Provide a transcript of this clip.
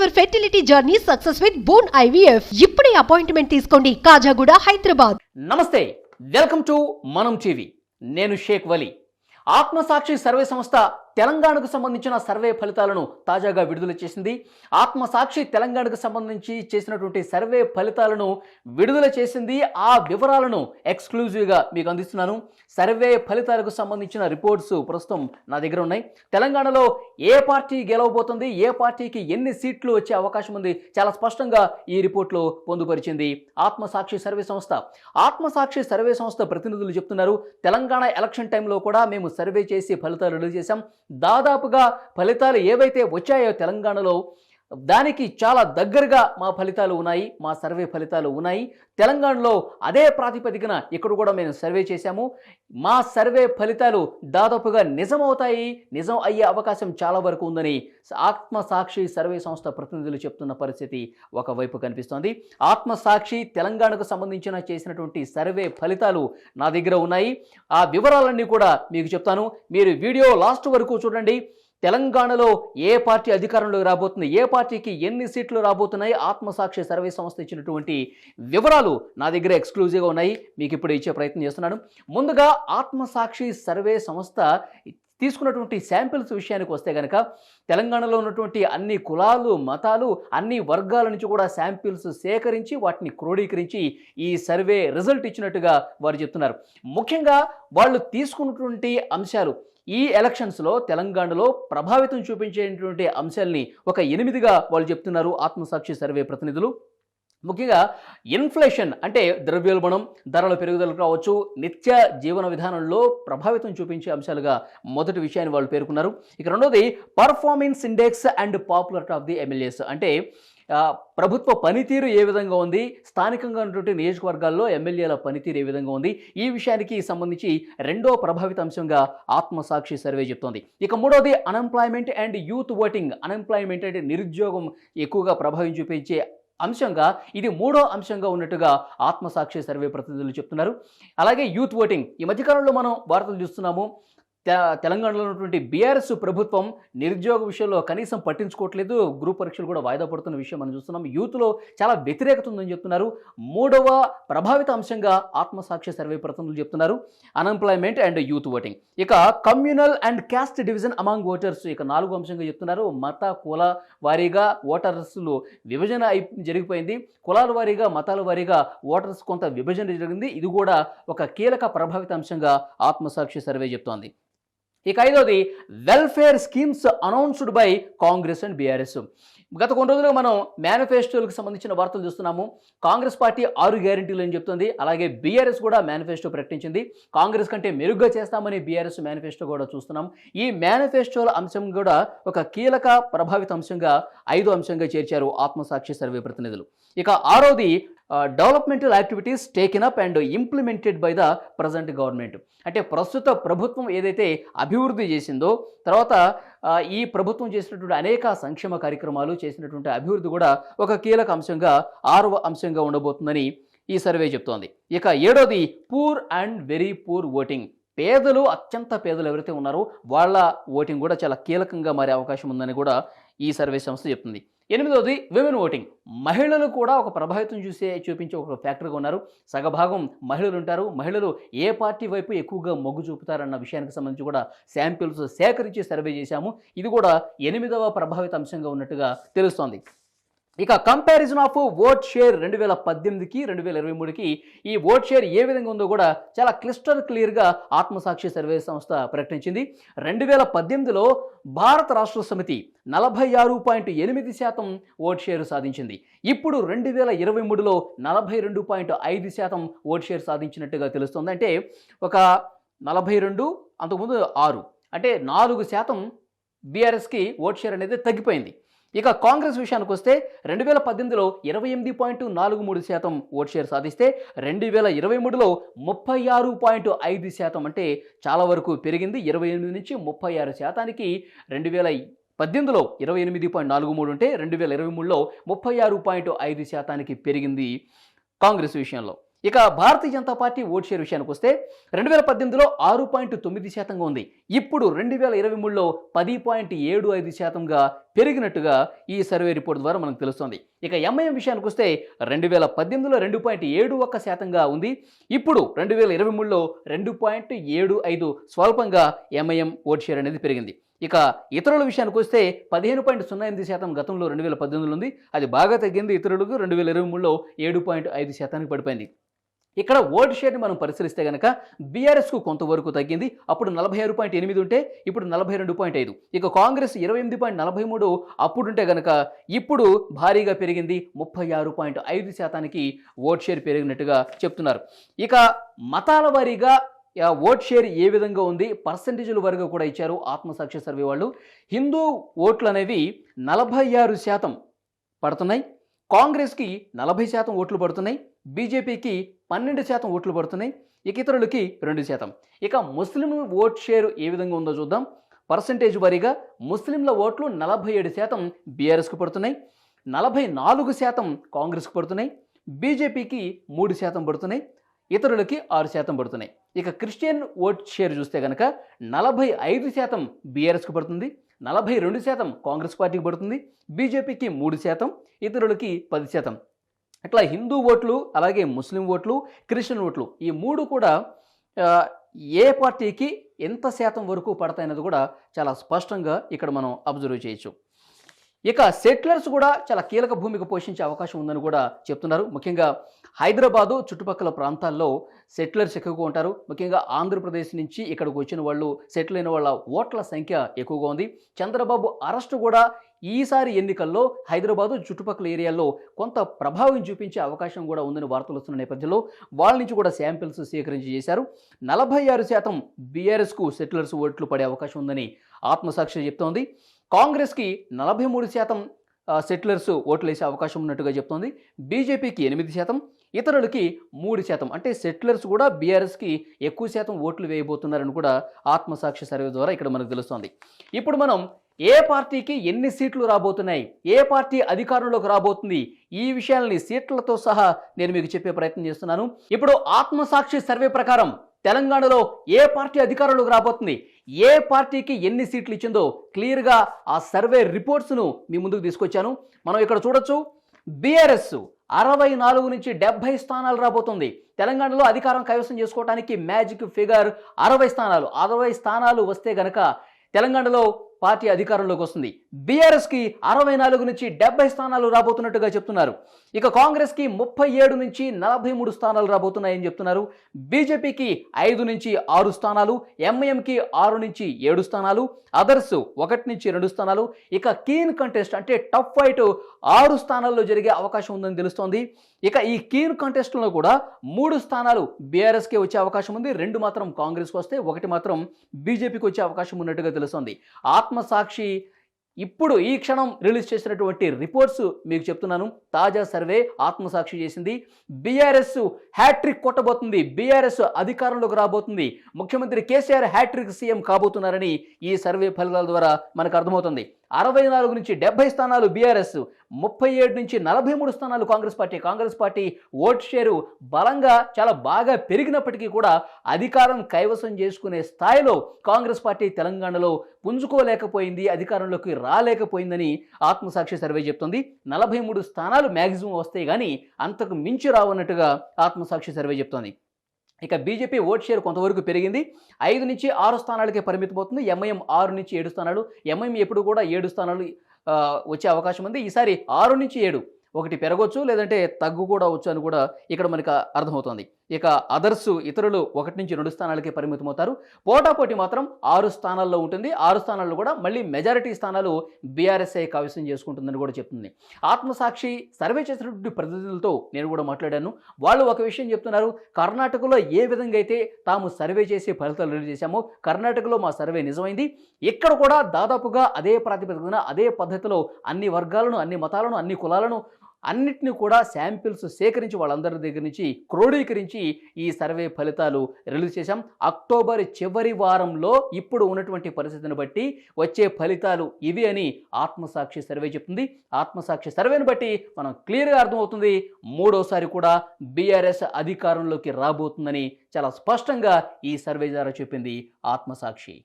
your fertility journey success with Bone IVF. ఇప్పుడే appointment తీసుకోండి కాజాగూడ హైదరాబాద్. నమస్తే, వెల్కమ్ టు మనం టీవీ. నేను షేక్ వలి. ఆత్మసాక్షి సర్వే సంస్థ తెలంగాణకు సంబంధించిన సర్వే ఫలితాలను తాజాగా విడుదల చేసింది. ఆత్మసాక్షి తెలంగాణకు సంబంధించి చేసినటువంటి సర్వే ఫలితాలను విడుదల చేసింది. ఆ వివరాలను ఎక్స్క్లూజివ్గా మీకు అందిస్తున్నాను. సర్వే ఫలితాలకు సంబంధించిన రిపోర్ట్స్ ప్రస్తుతం నా దగ్గర ఉన్నాయి. తెలంగాణలో ఏ పార్టీ గెలవబోతుంది, ఏ పార్టీకి ఎన్ని సీట్లు వచ్చే అవకాశం ఉంది, చాలా స్పష్టంగా ఈ రిపోర్ట్లో పొందుపరిచింది ఆత్మసాక్షి సర్వే సంస్థ. ఆత్మసాక్షి సర్వే సంస్థ ప్రతినిధులు చెప్తున్నారు, తెలంగాణ ఎలక్షన్ టైంలో కూడా మేము సర్వే చేసి ఫలితాలు రిలీజ్ చేశాం. దాదాపుగా ఫలితాలు ఏవైతే వచ్చాయో తెలంగాణలో దానికి చాలా దగ్గరగా మా ఫలితాలు ఉన్నాయి, మా సర్వే ఫలితాలు ఉన్నాయి. తెలంగాణలో అదే ప్రాతిపదికన ఇక్కడ కూడా మేము సర్వే చేశాము. మా సర్వే ఫలితాలు దాదాపుగా నిజమవుతాయి, నిజం అయ్యే అవకాశం చాలా వరకు ఉందని ఆత్మసాక్షి సర్వే సంస్థ ప్రతినిధులు చెప్తున్న పరిస్థితి ఒకవైపు కనిపిస్తోంది. ఆత్మసాక్షి తెలంగాణకు సంబంధించిన చేసినటువంటి సర్వే ఫలితాలు నా దగ్గర ఉన్నాయి. ఆ వివరాలన్నీ కూడా మీకు చెప్తాను. మీరు వీడియో లాస్ట్ వరకు చూడండి. తెలంగాణలో ఏ పార్టీ అధికారంలోకి రాబోతుంది, ఏ పార్టీకి ఎన్ని సీట్లు రాబోతున్నాయి, ఆత్మసాక్షి సర్వే సంస్థ ఇచ్చినటువంటి వివరాలు నా దగ్గర ఎక్స్క్లూజివ్గా ఉన్నాయి. మీకు ఇప్పుడు ఇచ్చే ప్రయత్నం చేస్తున్నాను. ముందుగా ఆత్మసాక్షి సర్వే సంస్థ తీసుకున్నటువంటి శాంపిల్స్ విషయానికి వస్తే కనుక తెలంగాణలో ఉన్నటువంటి అన్ని కులాలు, మతాలు, అన్ని వర్గాల నుంచి కూడా శాంపిల్స్ సేకరించి వాటిని క్రోడీకరించి ఈ సర్వే రిజల్ట్ ఇచ్చినట్టుగా వారు చెప్తున్నారు. ముఖ్యంగా వాళ్ళు తీసుకున్నటువంటి అంశాలు ఈ ఎలక్షన్స్లో తెలంగాణలో ప్రభావితం చూపించేటువంటి అంశాలని ఒక 8గా వాళ్ళు చెప్తున్నారు ఆత్మసాక్షి సర్వే ప్రతినిధులు. ముఖ్యంగా ఇన్ఫ్లేషన్ అంటే ద్రవ్యోల్బణం, ధరల పెరుగుదల కావచ్చు, నిత్య జీవన విధానంలో ప్రభావితం చూపించే అంశాలుగా మొదటి విషయాన్ని వాళ్ళు పేర్కొన్నారు. ఇక రెండోది performance index and popularity of the MLAs, అంటే ప్రభుత్వ పనితీరు ఏ విధంగా ఉంది, స్థానికంగా ఉన్నటువంటి నియోజకవర్గాల్లో ఎమ్మెల్యేల పనితీరు ఏ విధంగా ఉంది, ఈ విషయానికి సంబంధించి రెండో ప్రభావిత అంశంగా ఆత్మసాక్షి సర్వే చెప్తోంది. ఇక మూడోది unemployment and youth voting. Unemployment అంటే నిరుద్యోగం ఎక్కువగా ప్రభావం చూపించే అంశంగా ఇది మూడో అంశంగా ఉన్నట్టుగా ఆత్మసాక్షి సర్వే ప్రతినిధులు చెప్తున్నారు. అలాగే యూత్ ఓటింగ్, ఈ మధ్యకాలంలో మనం వార్తలు చూస్తున్నాము. తెలంగాణలో ఉన్నటువంటి బీఆర్ఎస్ ప్రభుత్వం నిరుద్యోగ విషయంలో కనీసం పట్టించుకోవట్లేదు. గ్రూప్ పరీక్షలు కూడా వాయిదా పడుతున్న విషయం మనం చూస్తున్నాం. యూత్లో చాలా వ్యతిరేకత ఉందని చెప్తున్నారు. మూడవ ప్రభావిత అంశంగా ఆత్మసాక్షి సర్వే ప్రతినిధులు చెప్తున్నారు అన్ఎంప్లాయ్మెంట్ అండ్ యూత్ ఓటింగ్. ఇక communal and caste division among voters, ఇక 4వ అంశంగా చెప్తున్నారు. మత కుల వారీగా ఓటర్స్లు విభజన జరిగిపోయింది. కులాల వారీగా, మతాల వారీగా ఓటర్స్ కొంత విభజన జరిగింది. ఇది కూడా ఒక కీలక ప్రభావిత అంశంగా ఆత్మసాక్షి సర్వే చెప్తోంది. ఇక 5వది welfare schemes announced by Congress and BRS. గత కొన్ని రోజులుగా మనం మేనిఫెస్టోలకు సంబంధించిన వార్తలు చూస్తున్నాము. కాంగ్రెస్ పార్టీ 6 గ్యారెంటీలు అని చెప్తుంది. అలాగే బీఆర్ఎస్ కూడా మేనిఫెస్టో ప్రకటించింది. కాంగ్రెస్ కంటే మెరుగ్గా చేస్తామని బీఆర్ఎస్ మేనిఫెస్టో కూడా చూస్తున్నాం. ఈ మేనిఫెస్టోల అంశం కూడా ఒక కీలక ప్రభావిత అంశంగా 5వ అంశంగా చేర్చారు ఆత్మసాక్షి సర్వే ప్రతినిధులు. ఇక 6వది developmental activities taken up and implemented by the present government. అంటే ప్రస్తుత ప్రభుత్వం ఏదైతే అభివృద్ధి చేసిందో, తర్వాత ఈ ప్రభుత్వం చేసినటువంటి అనేక సంక్షేమ కార్యక్రమాలు, చేసినటువంటి అభివృద్ధి కూడా ఒక కీలక అంశంగా 6వ అంశంగా ఉండబోతుందని ఈ సర్వే చెప్తోంది. ఇక 7వది poor and very poor voting. పేదలు, అత్యంత పేదలు ఎవరైతే ఉన్నారో వాళ్ళ ఓటింగ్ కూడా చాలా కీలకంగా మారే అవకాశం ఉందని కూడా ఈ సర్వే సంస్థ చెప్తుంది. 8వది విమెన్ ఓటింగ్. మహిళలు కూడా ఒక ప్రభావితం చూపించే ఒక ఫ్యాక్టర్గా ఉన్నారు. సగభాగం మహిళలు ఉంటారు. మహిళలు ఏ పార్టీ వైపు ఎక్కువగా మొగ్గు చూపుతారన్న విషయానికి సంబంధించి కూడా శాంపిల్స్ సేకరించి సర్వే చేశాము. ఇది కూడా 8వ ప్రభావిత అంశంగా ఉన్నట్టుగా తెలుస్తోంది. ఇక కంపారిజన్ ఆఫ్ ఓట్ షేర్ 2018కి 2023కి ఈ ఓట్ షేర్ ఏ విధంగా ఉందో కూడా చాలా క్లియర్గా ఆత్మసాక్షి సర్వే సంస్థ ప్రకటించింది. 2018లో భారత రాష్ట్ర సమితి 46.8% ఓట్ షేర్ సాధించింది. ఇప్పుడు 2023లో 42.5% ఓట్ షేర్ సాధించినట్టుగా తెలుస్తుంది. అంటే ఒక 42, అంతకుముందు 6, అంటే 4% బీఆర్ఎస్కి ఓట్ షేర్ అనేది తగ్గిపోయింది. ఇక కాంగ్రెస్ విషయానికి వస్తే 2018లో 28.43% ఓట్ షేర్ సాధిస్తే 2023లో 36.5%, అంటే చాలా వరకు పెరిగింది. 28 నుంచి 36%కి 2018లో 28.43 ఉంటే 2023లో 36.5%కి పెరిగింది కాంగ్రెస్ విషయంలో. ఇక Bharatiya Janata party vote share విషయానికి వస్తే 2018లో 6.9%గా ఉంది. ఇప్పుడు 2023లో 10.75%గా పెరిగినట్టుగా ఈ సర్వే రిపోర్ట్ ద్వారా మనకు తెలుస్తోంది. ఇక ఎంఐఎం విషయానికి వస్తే 2018లో 2.71% ఉంది. ఇప్పుడు 2023లో 2.75 స్వల్పంగా ఎంఐఎం ఓట్ షేర్ అనేది పెరిగింది. ఇక ఇతరుల విషయానికి వస్తే 15.08% గతంలో 2018లో ఉంది. అది బాగా తగ్గింది. ఇతరులకు 2023లో 7.5% పడిపోయింది. ఇక్కడ ఓటు షేర్ని మనం పరిశీలిస్తే కనుక బీఆర్ఎస్కు కొంతవరకు తగ్గింది. అప్పుడు 46.8 ఉంటే ఇప్పుడు 42.5. ఇక కాంగ్రెస్ 28.43 అప్పుడుంటే కనుక ఇప్పుడు భారీగా పెరిగింది. 36.5% ఓట్ షేర్ పెరిగినట్టుగా చెప్తున్నారు. ఇక మతాల వారీగా ఓట్ షేర్ ఏ విధంగా ఉంది, పర్సంటేజ్ల వారీగా కూడా ఇచ్చారు ఆత్మసాక్షి సర్వే వాళ్ళు. హిందూ ఓట్లు అనేవి 46% పడుతున్నాయి. కాంగ్రెస్కి 40% ఓట్లు పడుతున్నాయి. బీజేపీకి 12% ఓట్లు పడుతున్నాయి. ఇక ఇతరులకి 2%. ఇక ముస్లిం ఓట్ షేర్ ఏ విధంగా ఉందో చూద్దాం. పర్సంటేజ్ వారీగా ముస్లింల ఓట్లు 47% బీఆర్ఎస్కు పడుతున్నాయి, 44% కాంగ్రెస్కు పడుతున్నాయి, బీజేపీకి 3% పడుతున్నాయి, ఇతరులకి 6% పడుతున్నాయి. ఇక క్రిస్టియన్ ఓట్ షేర్ చూస్తే కనుక 45% బీఆర్ఎస్కు పడుతుంది, 42% కాంగ్రెస్ పార్టీకి పడుతుంది, బీజేపీకి 3%, ఇతరులకి 10%. అట్లా హిందూ ఓట్లు, అలాగే ముస్లిం ఓట్లు, క్రిస్టియన్ ఓట్లు ఈ మూడు కూడా ఏ పార్టీకి ఎంత శాతం వరకు పడతాయన్నది కూడా చాలా స్పష్టంగా ఇక్కడ మనం అబ్జర్వ్ చేయొచ్చు. ఇక సెటిలర్స్ కూడా చాలా కీలక భూమిక పోషించే అవకాశం ఉందని కూడా చెప్తున్నారు. ముఖ్యంగా హైదరాబాదు చుట్టుపక్కల ప్రాంతాల్లో సెటిలర్స్ ఎక్కువగా ఉంటారు. ముఖ్యంగా ఆంధ్రప్రదేశ్ నుంచి ఇక్కడికి వచ్చిన వాళ్ళు, సెటిల్ అయిన వాళ్ళ ఓట్ల సంఖ్య ఎక్కువగా ఉంది. చంద్రబాబు అరెస్టు కూడా ఈసారి ఎన్నికల్లో హైదరాబాదు చుట్టుపక్కల ఏరియాల్లో కొంత ప్రభావం చూపించే అవకాశం కూడా ఉందని వార్తలు వస్తున్న నేపథ్యంలో వాళ్ళ నుంచి కూడా శాంపిల్స్ సేకరించి చేశారు. 46% బీఆర్ఎస్కు సెటిలర్స్ ఓట్లు పడే అవకాశం ఉందని ఆత్మసాక్షి చెప్తోంది. కాంగ్రెస్కి 43% సెటిలర్స్ ఓట్లు వేసే అవకాశం ఉన్నట్టుగా చెప్తోంది. బీజేపీకి 8%, ఇతరులకి 3%. అంటే సెటిలర్స్ కూడా బీఆర్ఎస్కి ఎక్కువ శాతం ఓట్లు వేయబోతున్నారని కూడా ఆత్మసాక్షి సర్వే ద్వారా ఇక్కడ మనకు తెలుస్తోంది. ఇప్పుడు మనం ఏ పార్టీకి ఎన్ని సీట్లు రాబోతున్నాయి, ఏ పార్టీ అధికారంలోకి రాబోతుంది, ఈ విషయాలని సీట్లతో సహా నేను మీకు చెప్పే ప్రయత్నం చేస్తున్నాను. ఇప్పుడు ఆత్మసాక్షి సర్వే ప్రకారం తెలంగాణలో ఏ పార్టీ అధికారంలోకి రాబోతుంది, ఏ పార్టీకి ఎన్ని సీట్లు ఇచ్చిందో క్లియర్గా ఆ సర్వే రిపోర్ట్స్ను మీ ముందుకు తీసుకొచ్చాను. మనం ఇక్కడ చూడొచ్చు. బీఆర్ఎస్ 64 నుంచి 70 స్థానాలు రాబోతుంది. తెలంగాణలో అధికారం కైవసం చేసుకోవడానికి మ్యాజిక్ ఫిగర్ 60 స్థానాలు. 60 స్థానాలు వస్తే గనక తెలంగాణలో పార్టీ అధికారంలోకి వస్తుంది. బీఆర్ఎస్కి 64 నుంచి 70 స్థానాలు రాబోతున్నట్టుగా చెప్తున్నారు. ఇక కాంగ్రెస్కి 37 నుంచి 43 స్థానాలు రాబోతున్నాయని చెప్తున్నారు. బీజేపీకి 5 నుంచి 6 స్థానాలు, ఎంఐఎంకి 6 నుంచి 7 స్థానాలు, అదర్స్ 1 నుంచి 2 స్థానాలు. ఇక కీన్ కంటెస్ట్ అంటే టఫ్ ఫైట్ 6 స్థానాల్లో జరిగే అవకాశం ఉందని తెలుస్తోంది. ఇక ఈ కీన్ కంటెస్ట్లో కూడా 3 స్థానాలు బీఆర్ఎస్కే వచ్చే అవకాశం ఉంది, 2 మాత్రం కాంగ్రెస్కి వస్తే 1 మాత్రం బీజేపీకి వచ్చే అవకాశం ఉన్నట్టుగా తెలుస్తోంది. ఆత్మసాక్షి ఇప్పుడు ఈ క్షణం రిలీజ్ చేసినటువంటి రిపోర్ట్స్ మీకు చెప్తున్నాను. తాజా సర్వే ఆత్మసాక్షి చేసింది. బీఆర్ఎస్ హ్యాట్రిక్ కొట్టబోతుంది, బీఆర్ఎస్ అధికారంలోకి రాబోతుంది, ముఖ్యమంత్రి కేసీఆర్ హ్యాట్రిక్ సీఎం కాబోతున్నారని ఈ సర్వే ఫలితాల ద్వారా మనకు అర్థమవుతుంది. 64 నుంచి 70 స్థానాలు బీఆర్ఎస్, 37 నుంచి 43 స్థానాలు కాంగ్రెస్ పార్టీ ఓట్ షేరు బలంగా చాలా బాగా పెరిగినప్పటికీ కూడా అధికారం కైవసం చేసుకునే స్థాయిలో కాంగ్రెస్ పార్టీ తెలంగాణలో పుంజుకోలేకపోయింది, అధికారంలోకి రాలేకపోయిందని ఆత్మసాక్షి సర్వే చెప్తుంది. 43 స్థానాలు మ్యాక్సిమం వస్తాయి కానీ అంతకు మించి రావన్నట్టుగా ఆత్మసాక్షి సర్వే చెప్తోంది. ఇక బీజేపీ ఓట్ షేర్ కొంతవరకు పెరిగింది, 5 నుంచి 6 స్థానాలకే పరిమితమవుతుంది. ఎంఐఎం 6 నుంచి 7 స్థానాలు. ఎంఐఎం ఎప్పుడు కూడా 7 స్థానాలు వచ్చే అవకాశం ఉంది. ఈసారి 6 నుంచి 7 ఒకటి పెరగొచ్చు, లేదంటే తగ్గు కూడా వచ్చు అని కూడా ఇక్కడ మనకు అర్థమవుతోంది. ఇక అదర్స్ ఇతరులు 1 నుంచి 2 స్థానాలకే పరిమితమవుతారు. పోటాపోటీ మాత్రం 6 స్థానాల్లో ఉంటుంది. 6 స్థానాల్లో కూడా మళ్ళీ మెజారిటీ స్థానాలు బీఆర్ఎస్ఐ కైవసం చేసుకుంటుందని కూడా చెప్తుంది. ఆత్మసాక్షి సర్వే చేసినటువంటి ప్రతినిధులతో నేను కూడా మాట్లాడాను. వాళ్ళు ఒక విషయం చెప్తున్నారు. కర్ణాటకలో ఏ విధంగా అయితే తాము సర్వే చేసి ఫలితాలు రిలీజ్ చేశామో కర్ణాటకలో మా సర్వే నిజమైంది. ఇక్కడ కూడా దాదాపుగా అదే ప్రాతిపదికన అదే పద్ధతిలో అన్ని వర్గాలను, అన్ని మతాలను, అన్ని కులాలను అన్నిటిని కూడా శాంపిల్స్ సేకరించి వాళ్ళందరి దగ్గర నుంచి క్రోడీకరించి ఈ సర్వే ఫలితాలు రిలీజ్ చేశాం. అక్టోబర్ చివరి వారంలో ఇప్పుడు ఉన్నటువంటి పరిస్థితిని బట్టి వచ్చే ఫలితాలు ఇవి అని ఆత్మసాక్షి సర్వే చెప్తుంది. ఆత్మసాక్షి సర్వేను బట్టి మనం క్లియర్గా అర్థమవుతుంది, మూడోసారి కూడా బీఆర్ఎస్ అధికారంలోకి రాబోతుందని చాలా స్పష్టంగా ఈ సర్వే ద్వారా చెప్పింది ఆత్మసాక్షి.